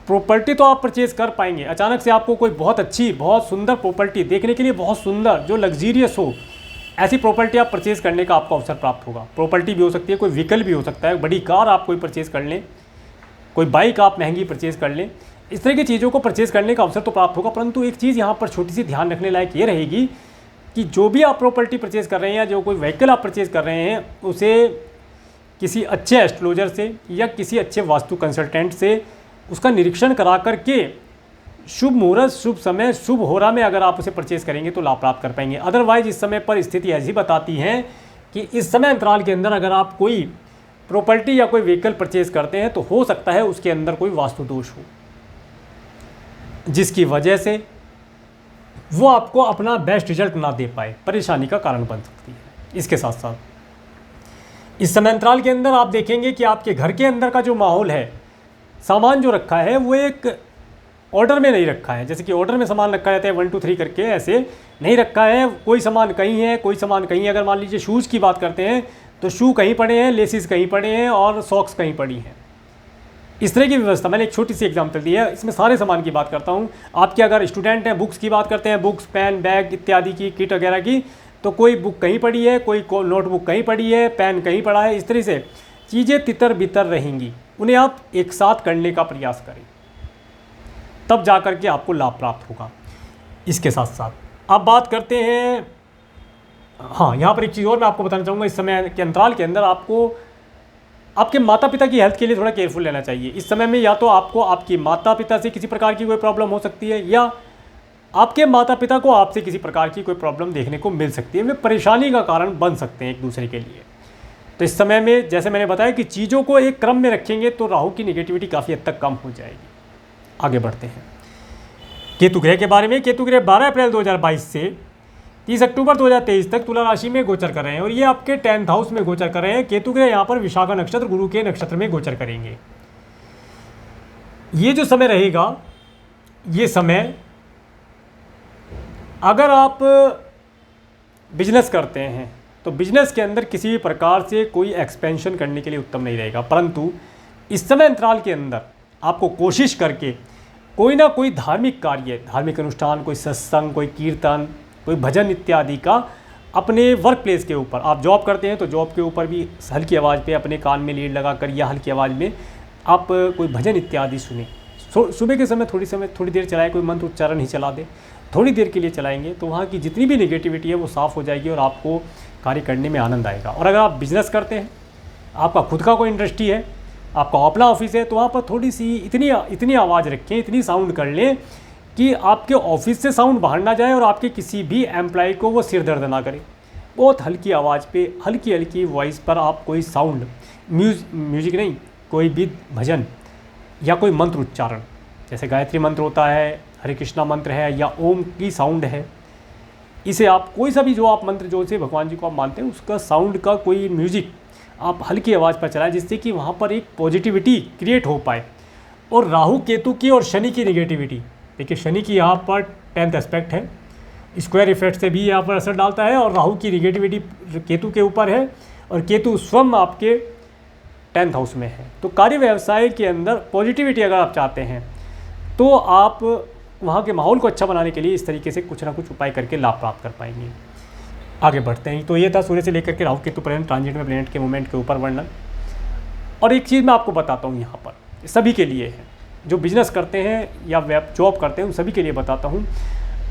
A: प्रॉपर्टी तो आप परचेज कर पाएंगे। अचानक से आपको कोई बहुत अच्छी बहुत सुंदर प्रॉपर्टी, देखने के लिए बहुत सुंदर, जो लग्जीरियस हो, ऐसी प्रॉपर्टी आप परचेज करने का आपको अवसर प्राप्त होगा। प्रॉपर्टी भी हो सकती है, कोई व्हीकल भी हो सकता है, बड़ी कार आप कोई परचेज कर लें, कोई बाइक आप महंगी परचेज कर लें। इस तरह की चीज़ों को परचेज करने का अवसर तो प्राप्त होगा, परंतु एक चीज़ यहाँ पर छोटी सी ध्यान रखने लायक ये रहेगी कि जो भी आप प्रॉपर्टी परचेज कर रहे हैं या जो कोई व्हीकल आप परचेज कर रहे हैं, उसे किसी अच्छे एस्ट्रोलॉजर से या किसी अच्छे वास्तु कंसल्टेंट से उसका निरीक्षण करा करके शुभ मुहूर्त, शुभ समय, शुभ होरा में अगर आप उसे परचेज करेंगे तो लाभ प्राप्त कर पाएंगे। अदरवाइज इस समय पर स्थिति ऐसी बताती है कि इस समय अंतराल के अंदर अगर आप कोई प्रॉपर्टी या कोई व्हीकल परचेज करते हैं तो हो सकता है उसके अंदर कोई वास्तु दोष हो, जिसकी वजह से वो आपको अपना बेस्ट रिजल्ट ना दे पाए, परेशानी का कारण बन सकती है। इसके साथ साथ इस समय अंतराल के अंदर आप देखेंगे कि आपके घर के अंदर का जो माहौल है, सामान जो रखा है वो एक ऑर्डर में नहीं रखा है। जैसे कि ऑर्डर में सामान रखा जाता है 1 2 3 करके, ऐसे नहीं रखा है। कोई सामान कहीं है, कोई सामान कहीं है। अगर मान लीजिए शूज़ की बात करते हैं तो शू कहीं पड़े हैं, लेसिस कहीं पड़े हैं और सॉक्स कहीं पड़ी हैं। इस तरह की व्यवस्था, मैंने एक छोटी सी एग्जांपल दी है, इसमें सारे सामान की बात करता हूँ। आपके अगर स्टूडेंट हैं, बुक्स की बात करते हैं, बुक्स, पेन, बैग इत्यादि की किट वगैरह की, तो कोई बुक कहीं पड़ी है, कोई नोटबुक कहीं पड़ी है, पेन कहीं पड़ा है। इस तरह से चीज़ें तितर बितर रहेंगी, उन्हें आप एक साथ करने का प्रयास करें, तब जा कर के आपको लाभ प्राप्त होगा। इसके साथ साथ अब बात करते हैं, हाँ, यहाँ पर एक चीज़ और मैं आपको बताना चाहूँगा। इस समय के अंतराल के अंदर आपको आपके माता पिता की हेल्थ के लिए थोड़ा केयरफुल रहना चाहिए। इस समय में या तो आपको आपकी माता पिता से किसी प्रकार की कोई प्रॉब्लम हो सकती है, या आपके माता पिता को आपसे किसी प्रकार की कोई प्रॉब्लम देखने को मिल सकती है। वे परेशानी का कारण बन सकते हैं एक दूसरे के लिए। तो इस समय में जैसे मैंने बताया कि चीज़ों को एक क्रम में रखेंगे तो राहु की नेगेटिविटी काफ़ी हद तक कम हो जाएगी। आगे बढ़ते हैं केतु ग्रह के बारे में। केतु ग्रह 12 अप्रैल 2022 से 30 अक्टूबर 2023 तक तुला राशि में गोचर कर रहे हैं और ये आपके 10th हाउस में गोचर कर रहे हैं। केतु ग्रह यहाँ पर विशाखा नक्षत्र, गुरु के नक्षत्र में गोचर करेंगे। ये जो समय रहेगा, ये समय अगर आप बिजनेस करते हैं तो बिजनेस के अंदर किसी भी प्रकार से कोई एक्सपेंशन करने के लिए उत्तम नहीं रहेगा, परंतु इस समय अंतराल के अंदर आपको कोशिश करके कोई ना कोई धार्मिक कार्य, धार्मिक अनुष्ठान, कोई सत्संग, कोई कीर्तन, कोई भजन इत्यादि का अपने वर्क प्लेस के ऊपर, आप जॉब करते हैं तो जॉब के ऊपर भी हल्की आवाज़ पे अपने कान में लीड लगाकर या हल्की आवाज़ में आप कोई भजन इत्यादि सुने। सुबह के समय थोड़ी देर चलाएं, कोई मंत्र उच्चारण ही चला दें, थोड़ी देर के लिए चलाएंगे तो वहाँ की जितनी भी नेगेटिविटी है वो साफ़ हो जाएगी और आपको कार्य करने में आनंद आएगा। और अगर आप बिजनेस करते हैं, आपका खुद का कोई इंडस्ट्री है, आपका अपना ऑफिस है, तो वहाँ पर थोड़ी सी इतनी आवाज़ रखें, इतनी साउंड कर लें कि आपके ऑफिस से साउंड बाहर ना जाए और आपके किसी भी एम्प्लॉय को वो सिर दर्द ना करे। बहुत हल्की आवाज़ पे, हल्की हल्की वॉइस पर आप कोई साउंड, म्यूजिक नहीं, कोई भी भजन या कोई मंत्र उच्चारण, जैसे गायत्री मंत्र होता है, हरे कृष्णा मंत्र है या ओम की साउंड है, इसे आप कोई सा भी जो आप मंत्र जो से भगवान जी को आप मानते हैं उसका साउंड का कोई म्यूजिक आप हल्की आवाज़ पर चलाएं, जिससे कि वहाँ पर एक पॉजिटिविटी क्रिएट हो पाए। और राहु केतु की और शनि की नेगेटिविटी, देखिए शनि की यहाँ पर 10th एस्पेक्ट है, स्क्वायर इफेक्ट से भी यहाँ पर असर डालता है, और राहु की नेगेटिविटी केतु के ऊपर है और केतु स्वयं आपके 10th हाउस में है। तो कार्य व्यवसाय के अंदर पॉजिटिविटी अगर आप चाहते हैं तो आप वहाँ के माहौल को अच्छा बनाने के लिए इस तरीके से कुछ ना कुछ उपाय करके लाभ प्राप्त कर पाएंगे। आगे बढ़ते हैं। तो ये था सूर्य से लेकर के राहु केतु प्लैनेट ट्रांजिट में प्लैनेट के मूवमेंट के ऊपर वर्णन। और एक चीज़ मैं आपको बताता हूँ यहाँ पर, सभी के लिए है, जो बिजनेस करते हैं या वेब जॉब करते हैं उन सभी के लिए बताता हूँ।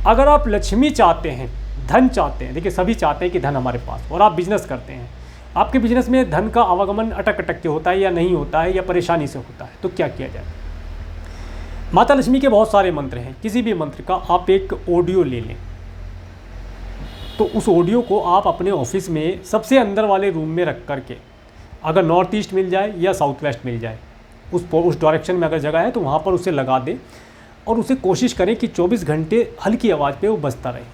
A: अगर आप लक्ष्मी चाहते हैं, धन चाहते हैं, देखिए सभी चाहते हैं कि धन हमारे पास, और आप बिजनेस करते हैं, आपके बिजनेस में धन का आवागमन अटक के होता है या नहीं होता है या परेशानी से होता है, तो क्या किया जाए। माता लक्ष्मी के बहुत सारे मंत्र हैं, किसी भी मंत्र का आप एक ऑडियो ले लें, तो उस ऑडियो को आप अपने ऑफिस में सबसे अंदर वाले रूम में रख करके अगर नॉर्थ ईस्ट मिल जाए या साउथ वेस्ट मिल जाए, उस डायरेक्शन में अगर जगह है तो वहाँ पर उसे लगा दें और उसे कोशिश करें कि 24 घंटे हल्की आवाज़ पे वो बजता रहे,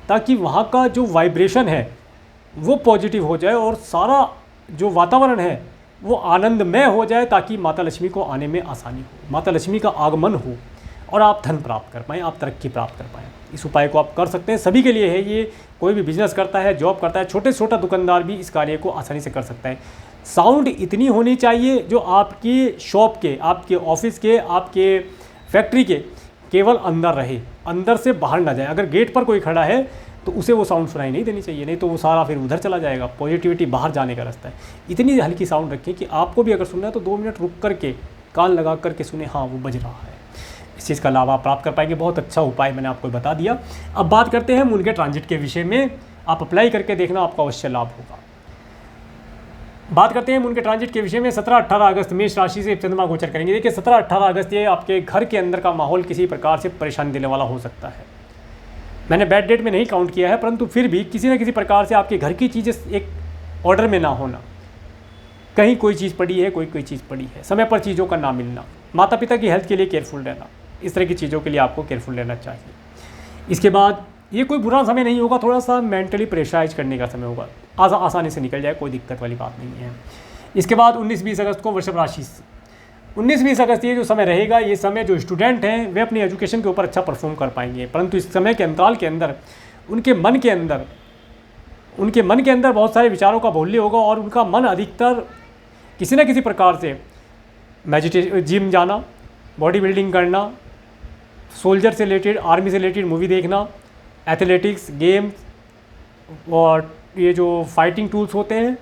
A: ताकि वहाँ का जो वाइब्रेशन है वो पॉजिटिव हो जाए और सारा जो वातावरण है वो आनंदमय हो जाए, ताकि माता लक्ष्मी को आने में आसानी हो, माता लक्ष्मी का आगमन हो और आप धन प्राप्त कर पाएँ, आप तरक्की प्राप्त कर पाएँ। इस उपाय को आप कर सकते हैं, सभी के लिए है ये। कोई भी बिजनेस करता है, जॉब करता है, छोटे से छोटा दुकानदार भी इस कार्य को आसानी से कर सकता है। साउंड इतनी होनी चाहिए जो आपकी शॉप के, आपके ऑफिस के, आपके फैक्ट्री के केवल अंदर रहे, अंदर से बाहर ना जाए। अगर गेट पर कोई खड़ा है तो उसे वो साउंड सुनाई नहीं देनी चाहिए, नहीं तो वो सारा फिर उधर चला जाएगा, पॉजिटिविटी बाहर जाने का रास्ता है। इतनी हल्की साउंड रखें कि आपको भी अगर सुनना है तो 2 मिनट रुक करके कान लगा करके सुने, हाँ वो बज रहा है। इस चीज़ का लाभ आप प्राप्त कर पाएंगे। बहुत अच्छा उपाय मैंने आपको बता दिया। अब बात करते हैं मून के ट्रांजिट के विषय में। आप अप्लाई करके देखना, आपका अवश्य लाभ होगा। बात करते हैं मून के ट्रांजिट के विषय में। 17-18 अगस्त मेष राशि से चंद्रमा गोचर करेंगे। देखिए 17-18 अगस्त ये आपके घर के अंदर का माहौल किसी प्रकार से परेशानी देने वाला हो सकता है। मैंने बैड डेट में नहीं काउंट किया है, परंतु फिर भी किसी न किसी प्रकार से आपके घर की चीज़ें एक ऑर्डर में ना होना, कहीं कोई चीज़ पड़ी है, कोई चीज़ पड़ी है, समय पर चीज़ों का ना मिलना, माता पिता की हेल्थ के लिए केयरफुल रहना, इस तरह की चीज़ों के लिए आपको केयरफुल रहना चाहिए। इसके बाद ये कोई बुरा समय नहीं होगा, थोड़ा सा मेंटली प्रेशराइज करने का समय होगा, आसानी से निकल जाए, कोई दिक्कत वाली बात नहीं है। इसके बाद 19-20 अगस्त को वृषभ राशि, 19-20 अगस्त ये जो समय रहेगा, ये समय जो स्टूडेंट हैं वे अपनी एजुकेशन के ऊपर अच्छा परफॉर्म कर पाएंगे, परंतु इस समय के अंतराल के अंदर उनके मन के अंदर बहुत सारे विचारों का बाहुल्य होगा और उनका मन अधिकतर किसी न किसी प्रकार से जिम जाना, बॉडी बिल्डिंग करना, सोल्जर से रिलेटेड, आर्मी से रिलेटेड मूवी देखना, एथलेटिक्स, गेम्स और ये जो फाइटिंग टूल्स होते हैं,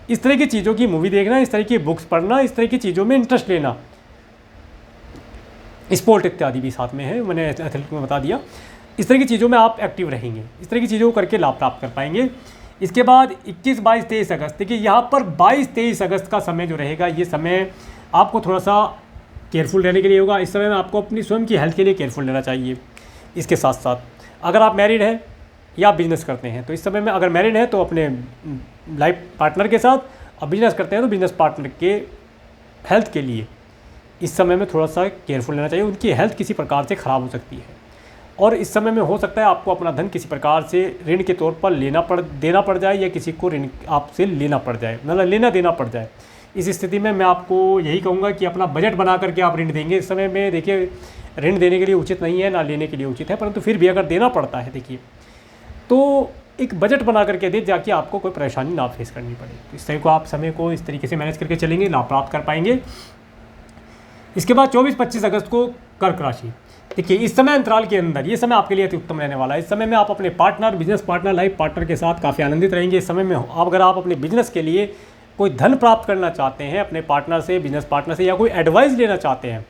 A: इस तरह की चीज़ों की मूवी देखना, इस तरह की बुक्स पढ़ना, इस तरह की चीज़ों में इंटरेस्ट लेना, स्पोर्ट इत्यादि भी साथ में है, मैंने एथलेटिक्स में बता दिया। इस तरह की चीज़ों में आप एक्टिव रहेंगे, इस तरह की चीज़ों को करके लाभ प्राप्त कर पाएंगे। इसके बाद 21, 22, 23 अगस्त, देखिए यहाँ पर 22, 23 अगस्त का समय जो रहेगा, ये समय आपको थोड़ा सा केयरफुल रहने के लिए होगा। इस समय में आपको अपनी स्वयं की हेल्थ के लिए केयरफुल रहना चाहिए। इसके साथ साथ अगर आप मैरिड हैं या बिजनेस करते हैं तो इस समय में, अगर मैरिड हैं तो अपने लाइफ पार्टनर के साथ, और बिजनेस करते हैं तो बिजनेस पार्टनर के हेल्थ के लिए इस समय में थोड़ा सा केयरफुल रहना चाहिए। उनकी हेल्थ किसी प्रकार से ख़राब हो सकती है और इस समय में हो सकता है आपको अपना धन किसी प्रकार से ऋण के तौर पर देना पड़ जाए या किसी को ऋण आपसे लेना पड़ जाए, मतलब लेना देना पड़ जाए। इस स्थिति में मैं आपको यही कहूँगा कि अपना बजट बना करके आप ऋण देंगे। इस समय में देखिए ऋण देने के लिए उचित नहीं है, ना लेने के लिए उचित है, परंतु फिर भी अगर देना पड़ता है देखिए तो एक बजट बना करके दे, जाके आपको कोई परेशानी ना फेस करनी पड़े। तो इस तरह को आप समय को इस तरीके से मैनेज करके चलेंगे, लाभ प्राप्त कर पाएंगे। इसके बाद 24-25 अगस्त को कर्क राशि, देखिए इस समय अंतराल के अंदर ये समय आपके लिए अति उत्तम रहने वाला है। इस समय में आप अपने partner, business partner, life partner के साथ काफ़ी आनंदित रहेंगे। इस समय में अगर आप अपने बिजनेस के लिए कोई धन प्राप्त करना चाहते हैं अपने पार्टनर से, बिजनेस पार्टनर से, या कोई एडवाइस लेना चाहते हैं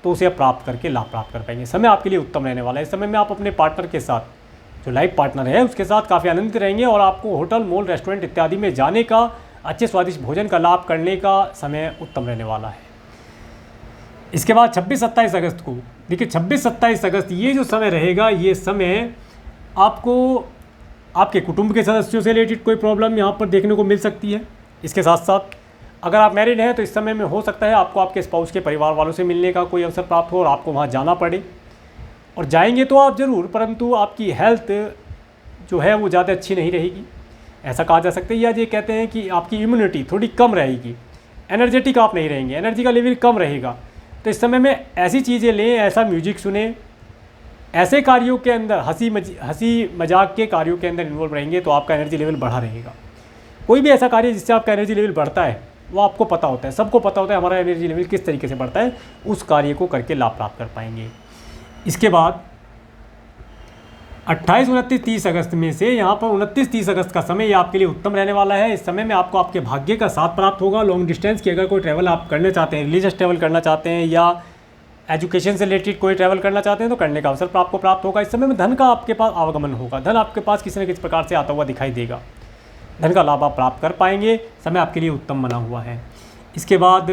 A: तो उसे प्राप्त करके लाभ प्राप्त कर पाएंगे। समय आपके लिए उत्तम रहने वाला है। इस समय में आप अपने पार्टनर के साथ, जो लाइफ पार्टनर है उसके साथ काफ़ी आनंदित रहेंगे और आपको होटल, मॉल, रेस्टोरेंट इत्यादि में जाने का, अच्छे स्वादिष्ट भोजन का लाभ करने का समय उत्तम रहने वाला है। इसके बाद 26-27 अगस्त को, देखिए 26-27 अगस्त ये जो समय रहेगा, ये समय आपको आपके कुटुंब के सदस्यों से रिलेटेड कोई प्रॉब्लम यहाँ पर देखने को मिल सकती है। इसके साथ साथ अगर आप मैरिड हैं तो इस समय में हो सकता है आपको आपके स्पाउस के परिवार वालों से मिलने का कोई अवसर प्राप्त हो और आपको वहाँ जाना पड़े, और जाएंगे तो आप ज़रूर, परंतु आपकी हेल्थ जो है वो ज़्यादा अच्छी नहीं रहेगी, ऐसा कहा जा सकता है। या ये कहते हैं कि आपकी इम्यूनिटी थोड़ी कम रहेगी, एनर्जेटिक आप नहीं रहेंगे, एनर्जी का लेवल कम रहेगा। तो इस समय में ऐसी चीज़ें लें, ऐसा म्यूजिक सुने, ऐसे कार्यों के अंदर हंसी मजाक के कार्यों के अंदर इन्वॉल्व रहेंगे तो आपका एनर्जी लेवल बढ़ा रहेगा। कोई भी ऐसा कार्य जिससे आपका एनर्जी लेवल बढ़ता है वो आपको पता होता है, सबको पता होता है हमारा एनर्जी लेवल किस तरीके से बढ़ता है, उस कार्य को करके लाभ प्राप्त कर पाएंगे। इसके बाद 28, 29, 30 अगस्त में से यहाँ पर 29, 30 अगस्त का समय ये आपके लिए उत्तम रहने वाला है। इस समय में आपको आपके भाग्य का साथ प्राप्त होगा। लॉन्ग डिस्टेंस की अगर कोई ट्रैवल आप करना चाहते हैं, रिलीजियस ट्रैवल करना चाहते हैं या एजुकेशन से रिलेटेड कोई ट्रैवल करना चाहते हैं तो करने का अवसर आपको प्राप्त होगा। इस समय में धन का आपके पास आवागमन होगा, धन आपके पास किसी न किसी प्रकार से आता हुआ दिखाई देगा, धन का लाभ आप प्राप्त कर पाएंगे। समय आपके लिए उत्तम बना हुआ है। इसके बाद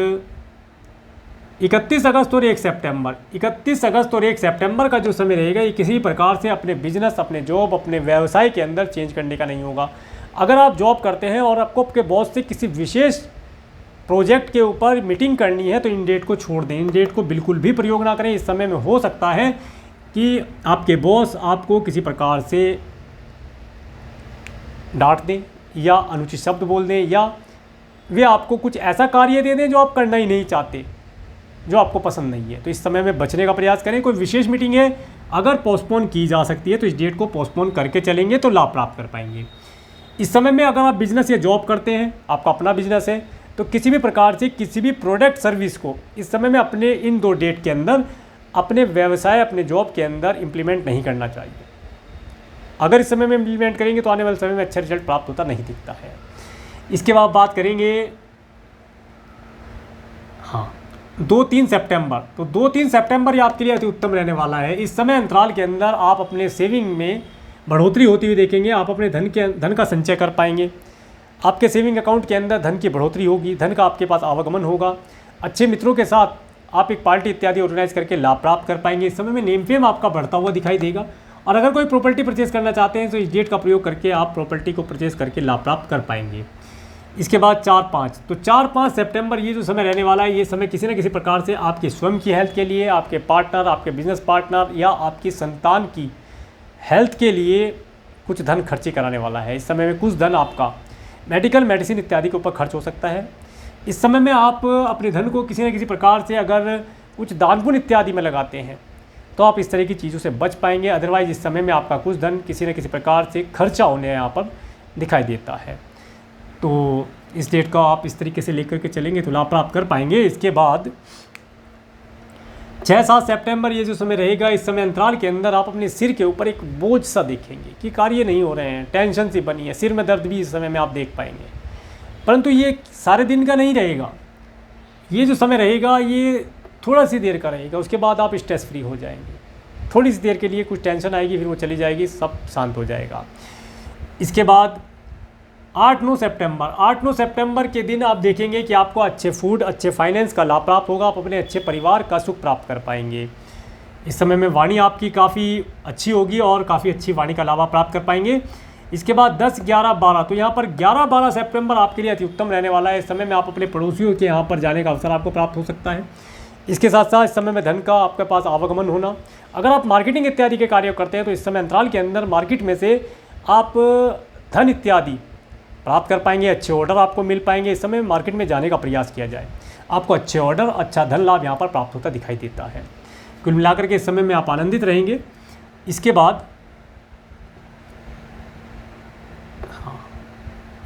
A: 31 अगस्त और 1 सितंबर, 31 अगस्त और 1 सितंबर का जो समय रहेगा ये किसी प्रकार से अपने बिजनेस, अपने जॉब, अपने व्यवसाय के अंदर चेंज करने का नहीं होगा। अगर आप जॉब करते हैं और आपको आपके बॉस से किसी विशेष प्रोजेक्ट के ऊपर मीटिंग करनी है तो इन डेट को छोड़ दें, इन डेट को बिल्कुल भी प्रयोग ना करें। इस समय में हो सकता है कि आपके बॉस आपको किसी प्रकार से डांट दें या अनुचित शब्द बोल दें, या वे आपको कुछ ऐसा कार्य दे दें जो आप करना ही नहीं चाहते, जो आपको पसंद नहीं है। तो इस समय में बचने का प्रयास करें। कोई विशेष मीटिंग है अगर पोस्टपोन की जा सकती है तो इस डेट को पोस्टपोन करके चलेंगे तो लाभ प्राप्त कर पाएंगे। इस समय में अगर आप बिजनेस या जॉब करते हैं, आपका अपना बिजनेस है, तो किसी भी प्रकार से किसी भी प्रोडक्ट सर्विस को इस समय में अपने इन 2 डेट के अंदर अपने व्यवसाय, अपने जॉब के अंदर इम्प्लीमेंट नहीं करना चाहिए। अगर इस समय में इम्प्लीमेंट करेंगे तो आने वाले समय में अच्छा रिजल्ट प्राप्त होता नहीं दिखता है। इसके बाद बात करेंगे 2-3 सितंबर। तो 2-3 सितंबर ये आपके लिए अति उत्तम रहने वाला है। इस समय अंतराल के अंदर आप अपने सेविंग में बढ़ोतरी होती हुई देखेंगे। आप अपने धन का संचय कर पाएंगे। आपके सेविंग अकाउंट के अंदर धन की बढ़ोतरी होगी, धन का आपके पास आवागमन होगा। अच्छे मित्रों के साथ आप एक पार्टी इत्यादि ऑर्गेनाइज करके लाभ प्राप्त कर पाएंगे। इस समय में नेम फेम आपका बढ़ता हुआ दिखाई देगा। और अगर कोई प्रॉपर्टी परचेज करना चाहते हैं तो इस डेट का प्रयोग करके आप प्रॉपर्टी को परचेज करके लाभ प्राप्त कर पाएंगे। इसके बाद 4-5, तो 4-5 सितंबर ये जो समय रहने वाला है, ये समय किसी न किसी प्रकार से आपके स्वयं की हेल्थ के लिए, आपके पार्टनर, आपके बिजनेस पार्टनर या आपकी संतान की हेल्थ के लिए कुछ धन खर्ची कराने वाला है। इस समय में कुछ धन आपका मेडिकल, मेडिसिन इत्यादि के ऊपर खर्च हो सकता है। इस समय में आप अपने धन को किसी न किसी प्रकार से अगर कुछ दान पुण्य इत्यादि में लगाते हैं तो आप इस तरह की चीज़ों से बच पाएंगे। अदरवाइज इस समय में आपका कुछ धन किसी न किसी प्रकार से खर्चा होने यहाँ पर दिखाई देता है। तो इस डेट का आप इस तरीके से लेकर के चलेंगे तो लाभ प्राप्त कर पाएंगे। इसके बाद 6-7 सितंबर ये जो समय रहेगा, इस समय अंतराल के अंदर आप अपने सिर के ऊपर एक बोझ सा देखेंगे कि कार्य नहीं हो रहे हैं, टेंशन सी बनी है, सिर में दर्द भी इस समय में आप देख पाएंगे। परंतु ये सारे दिन का नहीं रहेगा, ये जो समय रहेगा ये थोड़ा सी देर का रहेगा। उसके बाद आप स्ट्रेस फ्री हो जाएंगे। थोड़ी सी देर के लिए कुछ टेंशन आएगी, फिर वो चली जाएगी, सब शांत हो जाएगा। इसके बाद 8-9 सितंबर के दिन आप देखेंगे कि आपको अच्छे फूड, अच्छे फाइनेंस का लाभ प्राप्त होगा। आप अपने अच्छे परिवार का सुख प्राप्त कर पाएंगे। इस समय में वाणी आपकी काफ़ी अच्छी होगी और काफ़ी अच्छी वाणी का लाभ आप प्राप्त कर पाएंगे। इसके बाद 10, 11, 12, तो यहाँ पर 11-12 सितंबर आपके लिए अति उत्तम रहने वाला है। इस समय में आप अपने पड़ोसियों के यहाँ पर जाने का अवसर आपको प्राप्त हो सकता है। इसके साथ साथ इस समय में धन का आपके पास आवागमन होना। अगर आप मार्केटिंग इत्यादि के कार्य करते हैं तो इस समय अंतराल के अंदर मार्केट में से आप धन इत्यादि प्राप्त कर पाएंगे। अच्छे ऑर्डर आपको मिल पाएंगे। इस समय मार्केट में जाने का प्रयास किया जाए, आपको अच्छे ऑर्डर, अच्छा धन लाभ यहाँ पर प्राप्त होता दिखाई देता है। कुल मिलाकर के इस समय में आप आनंदित रहेंगे। इसके बाद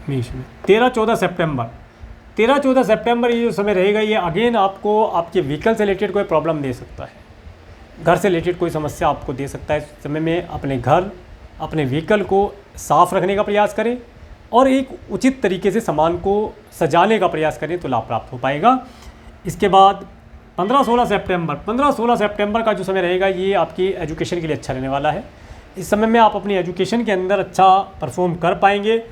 A: मेष में 13-14 सितंबर ये जो समय रहेगा, ये अगेन आपको आपके व्हीकल से रिलेटेड कोई प्रॉब्लम दे सकता है। घर से रिलेटेड कोई समस्या आपको दे सकता है। इस समय में अपने घर, अपने व्हीकल को साफ रखने का प्रयास करें और एक उचित तरीके से सामान को सजाने का प्रयास करें तो लाभ प्राप्त हो पाएगा। इसके बाद 15-16 सितंबर का जो समय रहेगा, ये आपकी एजुकेशन के लिए अच्छा रहने वाला है। इस समय में आप अपनी एजुकेशन के अंदर अच्छा परफॉर्म कर पाएंगे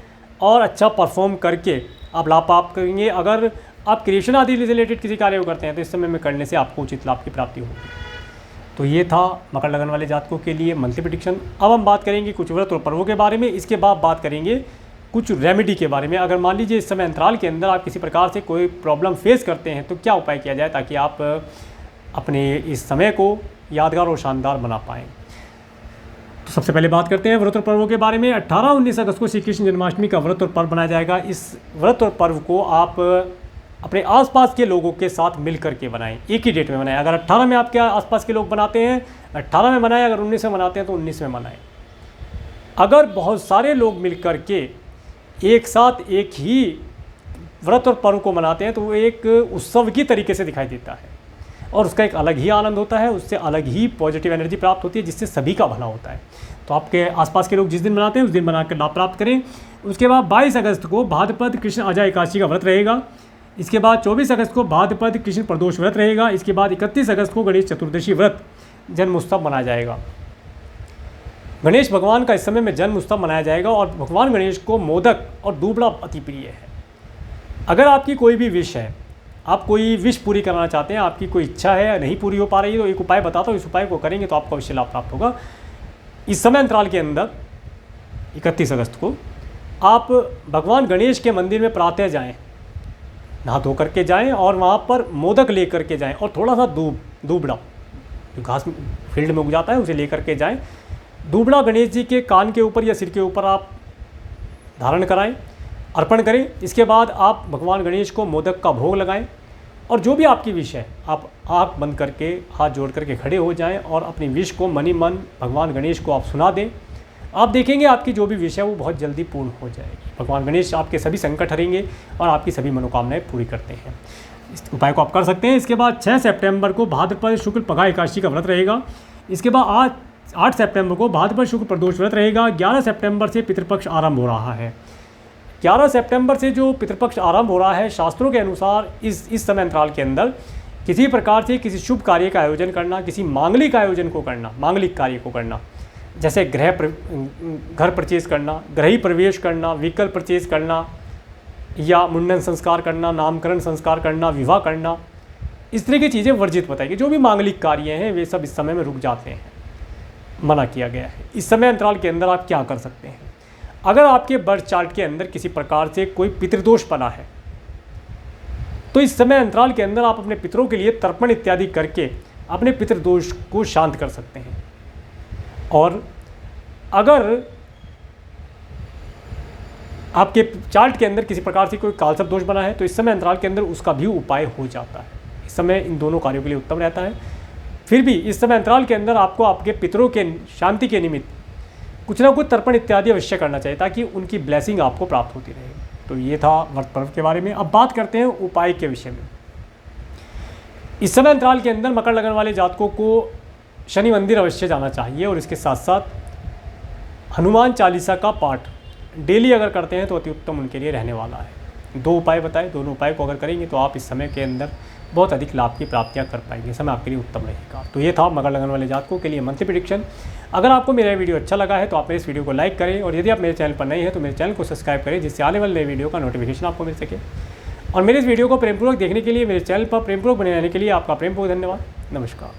A: और अच्छा परफॉर्म करके आप लाभ प्राप्त करेंगे। अगर आप क्रिएशन आदि से रिलेटेड किसी कार्य को करते हैं तो इस समय में करने से आपको उचित लाभ की प्राप्ति होगी। तो ये था मकर लगन वाले जातकों के लिए मंथली प्रेडिक्शन। अब हम बात करेंगे कुछ व्रत और पर्वों के बारे में। इसके बाद बात करेंगे कुछ रेमेडी के बारे में। अगर मान लीजिए इस समय अंतराल के अंदर आप किसी प्रकार से कोई प्रॉब्लम फेस करते हैं तो क्या उपाय किया जाए ताकि आप अपने इस समय को यादगार और शानदार बना पाएँ। तो सबसे पहले बात करते हैं व्रत और पर्वों के बारे में। 18-19 अगस्त को श्री कृष्ण जन्माष्टमी का व्रत और पर्व मनाया जाएगा। इस व्रत और पर्व को आप अपने आसपास के लोगों के साथ मिल करके बनाएं, एक ही डेट में बनाएं। अगर 18 में आपके आसपास के लोग बनाते हैं 18 में मनाएं, अगर 19 में मनाते हैं तो 19 में मनाएं। अगर बहुत सारे लोग मिल करके एक साथ एक ही व्रत और पर्व को मनाते हैं तो वो एक उत्सव की तरीके से दिखाई देता है और उसका एक अलग ही आनंद होता है, उससे अलग ही पॉजिटिव एनर्जी प्राप्त होती है जिससे सभी का भला होता है। तो आपके आसपास के लोग जिस दिन मनाते हैं उस दिन बनाकर लाभ प्राप्त करें। उसके बाद 22 अगस्त को भाद्रपद कृष्ण अजा एकादशी का व्रत रहेगा। इसके बाद 24 अगस्त को भाद्रपद कृष्ण प्रदोष व्रत रहेगा। इसके बाद 31 अगस्त को गणेश चतुर्दशी व्रत जन्म उत्सव मनाया जाएगा। गणेश भगवान का इस समय में जन्म उत्सव मनाया जाएगा और भगवान गणेश को मोदक और दूबड़ा अति प्रिय है। अगर आपकी कोई भी विश है, आप कोई विश पूरी कराना चाहते हैं, आपकी कोई इच्छा है नहीं पूरी हो पा रही है तो एक उपाय बताता हूँ, इस उपाय को करेंगे तो आपको अवश्य लाभ प्राप्त होगा। इस समय अंतराल के अंदर 31 अगस्त को आप भगवान गणेश के मंदिर में प्रातः जाएं नहा धो करके जाएं और वहाँ पर मोदक ले करके जाएं और थोड़ा सा दूबड़ा जो घास फील्ड में उग जाता है उसे ले करके जाएं। दूबड़ा गणेश जी के कान के ऊपर या सिर के ऊपर आप धारण कराएं, अर्पण करें। इसके बाद आप भगवान गणेश को मोदक का भोग लगाएं और जो भी आपकी विश है आप आँख बंद करके हाथ जोड़ करके खड़े हो जाएं और अपनी विश को मनी मन भगवान गणेश को आप सुना दें। आप देखेंगे आपकी जो भी विश है वो बहुत जल्दी पूर्ण हो जाएगी। भगवान गणेश आपके सभी संकट हरेंगे और आपकी सभी मनोकामनाएं पूरी करते हैं। इस उपाय को आप कर सकते हैं। इसके बाद 6 सितंबर को भाद्रपद शुक्ल पगा एकादशी का व्रत रहेगा। इसके बाद 8 सितंबर को भाद्रपद शुक्ल प्रदोष व्रत रहेगा। 11 सितंबर से पितृपक्ष आरंभ हो रहा है। 11 सितंबर से जो पितृपक्ष आरंभ हो रहा है, शास्त्रों के अनुसार इस समय अंतराल के अंदर किसी प्रकार से किसी शुभ कार्य का आयोजन करना, किसी मांगलिक आयोजन को करना, मांगलिक कार्य को करना, जैसे घर परचेज करना, गृह प्रवेश करना, व्हीकल परचेज करना या मुंडन संस्कार करना, नामकरण संस्कार करना, विवाह करना, इस तरह की चीज़ें वर्जित बताएगी। जो भी मांगलिक कार्य हैं वे सब इस समय में रुक जाते हैं, मना किया गया है। इस समय अंतराल के अंदर आप क्या कर सकते हैं? अगर आपके बर्थ चार्ट के अंदर किसी प्रकार से कोई पितृदोष बना है तो इस समय अंतराल के अंदर आप अपने पितरों के लिए तर्पण इत्यादि करके अपने पितृदोष को शांत कर सकते हैं। और अगर आपके चार्ट के अंदर किसी प्रकार से कोई कालसर्प दोष बना है तो इस समय अंतराल के अंदर उसका भी उपाय हो जाता है। इस समय इन दोनों कार्यों के लिए उत्तम रहता है। फिर भी इस समय अंतराल के अंदर आपको आपके पितरों के शांति के निमित्त कुछ ना कुछ तर्पण इत्यादि अवश्य करना चाहिए ताकि उनकी ब्लेसिंग आपको प्राप्त होती रहे। तो ये था व्रत पर्व के बारे में। अब बात करते हैं उपाय के विषय में। इस समय अंतराल के अंदर मकर लगन वाले जातकों को शनि मंदिर अवश्य जाना चाहिए और इसके साथ साथ हनुमान चालीसा का पाठ डेली अगर करते हैं तो अति उत्तम उनके लिए रहने वाला है। 2 उपाय बताए, दोनों उपाय को अगर करेंगे तो आप इस समय के अंदर बहुत अधिक लाभ की प्राप्तियां कर पाएंगे। समय आपके लिए उत्तम रहेगा। तो ये था मकर लगन वाले जातकों के लिए मंथली प्रेडिक्शन। अगर आपको मेरा वीडियो अच्छा लगा है तो आप मेरे इस वीडियो को लाइक करें और यदि आप मेरे चैनल पर नए हैं तो मेरे चैनल को सब्सक्राइब करें जिससे आने वाले नए वीडियो का नोटिफिकेशन आपको मिल सके। और मेरे इस वीडियो को प्रेमपूर्वक देखने के लिए, मेरे चैनल पर प्रेमपूर्वक बने रहने के लिए आपका प्रेमपूर्वक धन्यवाद। नमस्कार।